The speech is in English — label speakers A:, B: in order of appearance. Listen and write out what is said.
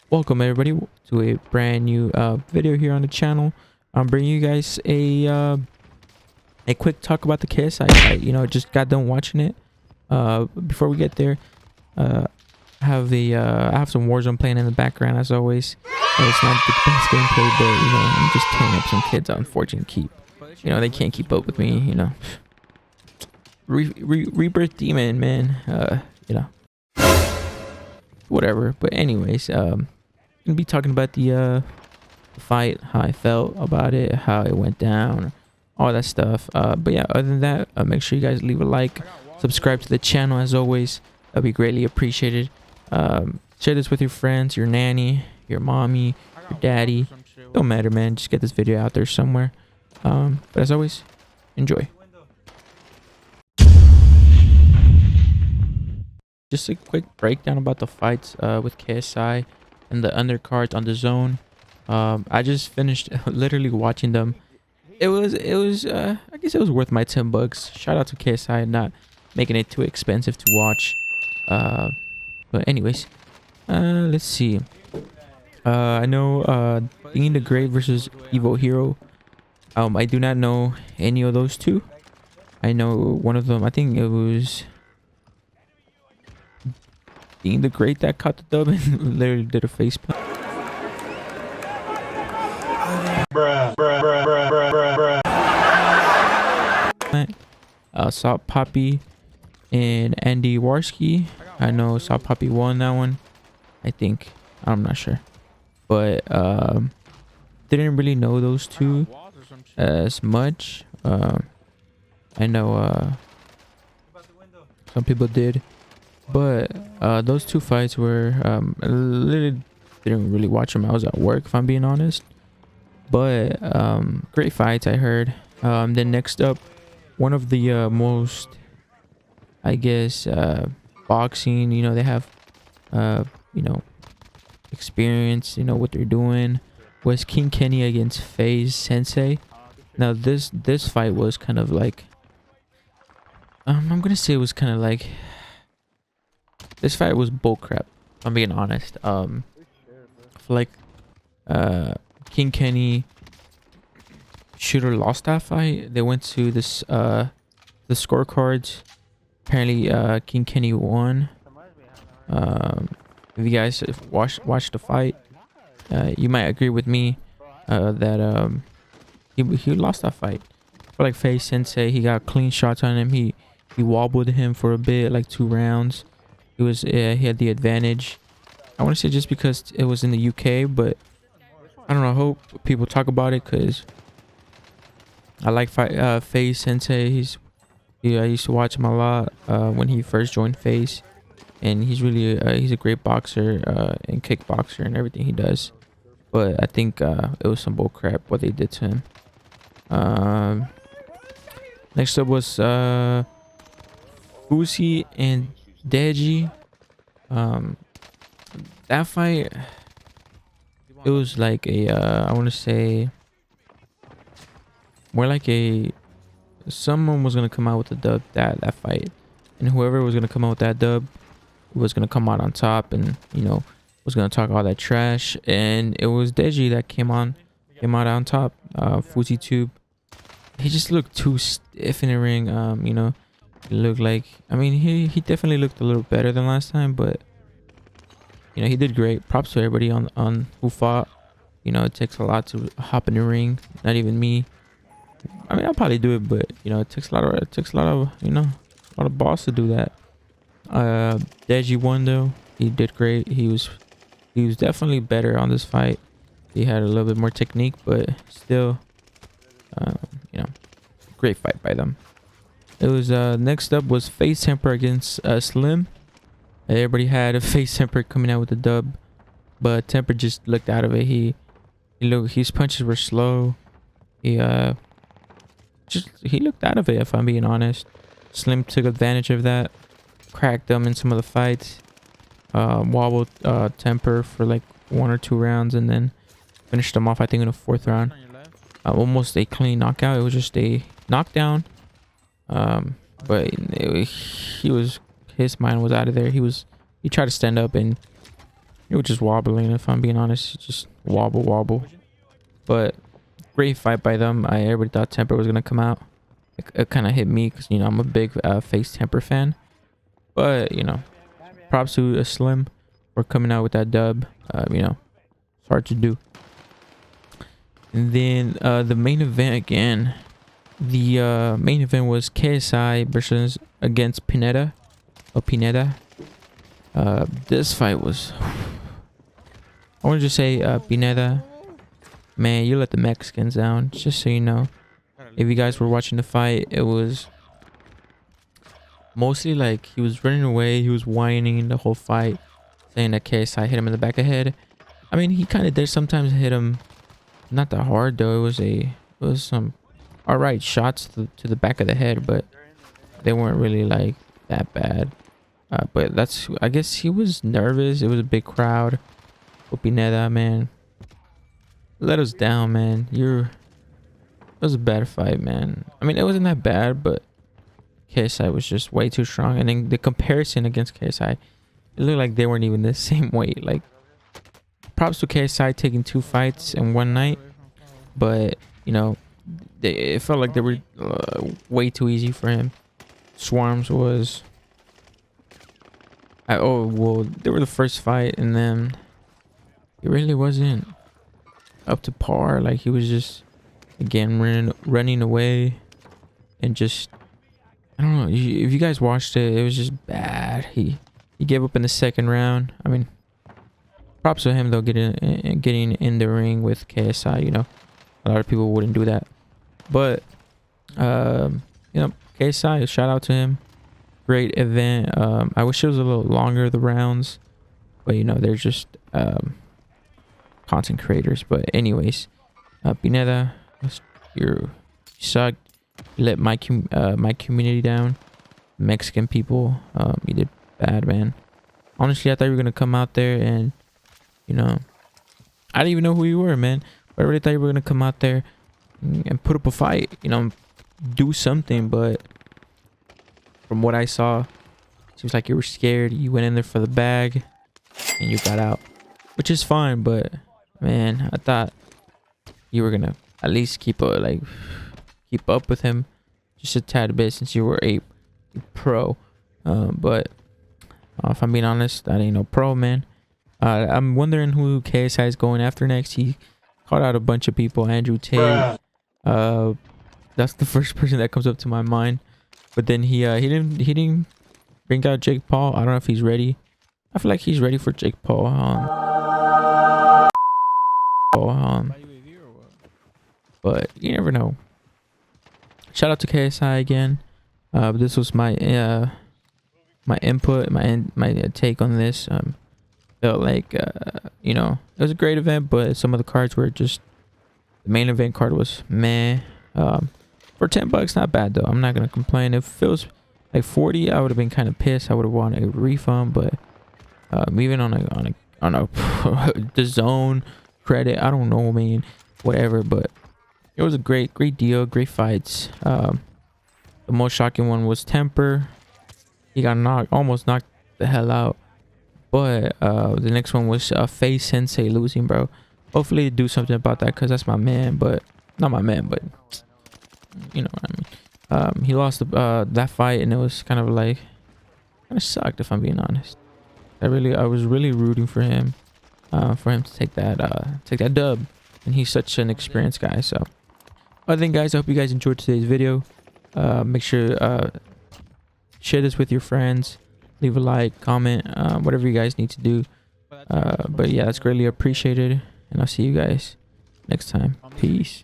A: Welcome everybody to a brand new video here on the channel. I'm bringing you guys a quick talk about the KSI fight. Just got done watching it. Before we get there, I have some Warzone playing in the background as always. It's not the best gameplay, but I'm just tearing up some kids on Fortune Keep. They can't keep up with me. Rebirth Demon, man. Whatever. But anyways, gonna be talking about the fight, how I felt about it, how it went down, all that stuff. But yeah, other than that, make sure you guys leave a like, subscribe to the channel as always. That'd be greatly appreciated. Share this with your friends, your nanny, your mommy, your daddy. Don't matter, man. Just get this video out there somewhere. But as always, enjoy. Just a quick breakdown about the fights with KSI and the undercards on the zone. I just finished literally watching them. It was I guess it was worth my $10. Shout out to KSI and not making it too expensive to watch. But anyways, let's see. I know Being the Great versus Evo Hero. I do not know any of those two. I know one of them. I think it was Being the Great that caught the dub and literally did a face plant. Salt Poppy and Andy Warski. I know Salt Poppy won that one. I think. I'm not sure. But didn't really know those two as much. I know some people did. But those two fights were I literally didn't really watch them. I was at work, if I'm being honest. But great fights, I heard. Then next up, one of the most, I guess, boxing. They have experience. What they're doing. Was King Kenny against FaZe Sensei. Now this fight was kind of like, I'm gonna say it was kind of like. This fight was bullcrap, if I'm being honest. I feel like King Kenny should have lost that fight. They went to this the scorecards. Apparently King Kenny won. If you guys watched the fight, you might agree with me that he lost that fight. I feel like FaZe Sensei, he got clean shots on him. He wobbled him for a bit, like 2 rounds. He had the advantage. I want to say just because it was in the UK, but I don't know. I hope people talk about it because I like FaZe Sensei. I used to watch him a lot when he first joined FaZe, and he's a great boxer and kickboxer and everything he does. But I think it was some bull crap what they did to him. Next up was Fusi and Deji. That fight, it was like a I want to say more like someone was gonna come out with the dub that fight, and whoever was gonna come out with that dub was gonna come out on top, and was gonna talk all that trash, and it was Deji that came out on top. Fusi Tube, he just looked too stiff in the ring. It looked like, he definitely looked a little better than last time, but he did great. Props to everybody on who fought. It takes a lot to hop in the ring. Not even me. I'll probably do it, but it takes a lot of balls to do that. Deji won though. He did great. He was definitely better on this fight. He had a little bit more technique, but still, great fight by them. It was next up was FaZe Temper against Slim. Everybody had a FaZe Temper coming out with the dub, but Temper just looked out of it. His punches were slow. He looked out of it, if I'm being honest. Slim took advantage of that, cracked them in some of the fights, wobbled Temper for like 1 or 2 rounds, and then finished them off, I think, in the 4th round. Almost a clean knockout. It was just a knockdown. But his mind was out of there. He tried to stand up and It was just wobbling, if I'm being honest. Just wobble. But great fight by them. Everybody thought Temper was gonna come out. It kind of hit me because I'm a big face Temper fan. But props to Slim for coming out with that dub. It's hard to do. And then the main event again. The main event was KSI versus against Pineda. Pineda. This fight was. I want to just say, Pineda. Man, you let the Mexicans down. Just so you know. If you guys were watching the fight, it was mostly like he was running away. He was whining the whole fight, saying that KSI hit him in the back of the head. I mean, he kind of did sometimes hit him. Not that hard though. It was some alright shots to the back of the head, but they weren't really like that bad. But I guess he was nervous. It was a big crowd. Pineda, man, let us down, man. It was a bad fight, man. I mean, it wasn't that bad, but KSI was just way too strong. And then the comparison against KSI, it looked like they weren't even the same weight. Like, props to KSI taking 2 fights in one night, but it felt like they were way too easy for him. Swarms was they were the first fight, and then it really wasn't up to par. Like, he was just again running away, and just I don't know if you guys watched it. It was just bad. He gave up in the second round. I mean, props to him though, getting in the ring with KSI. A lot of people wouldn't do that, but KSI, shout out to him. Great event. I wish it was a little longer, the rounds, but they're just content creators. But anyways, Pineda, you sucked. You let my community down. Mexican people, you did bad, man. Honestly, I thought you were gonna come out there and I didn't even know who you were, man. But I really thought you were gonna come out there and put up a fight, do something. But from what I saw, seems like you were scared. You went in there for the bag and you got out, which is fine. But man, I thought you were gonna at least keep up with him just a tad bit, since you were a pro. But if I'm being honest, that ain't no pro, man. I'm wondering who KSI is going after next. He called out a bunch of people. Andrew Tate. That's the first person that comes up to my mind. But then he didn't bring out Jake Paul. I don't know if he's ready. I feel like he's ready for Jake Paul. But you never know. Shout out to KSI again. This was my input, my take on this. Felt like it was a great event, but some of the cards were just, the main event card was meh. For $10, not bad though. I'm not gonna complain. If it was like 40, I would have been kind of pissed. I would have wanted a refund, but even on a the zone credit, I don't know, man, whatever. But it was a great deal, great fights. The most shocking one was Temper. He got almost knocked the hell out. But the next one was Face Sensei losing, bro. Hopefully they do something about that, because that's my man. But not my man, but you know what I mean. He lost that fight, and it was kind of sucked, if I'm being honest. I was really rooting for him to take that dub, and he's such an experienced guy. So other than, guys, I hope you guys enjoyed today's video. Make sure share this with your friends, leave a like, comment, whatever you guys need to do. But yeah, that's greatly appreciated, and I'll see you guys next time. Peace.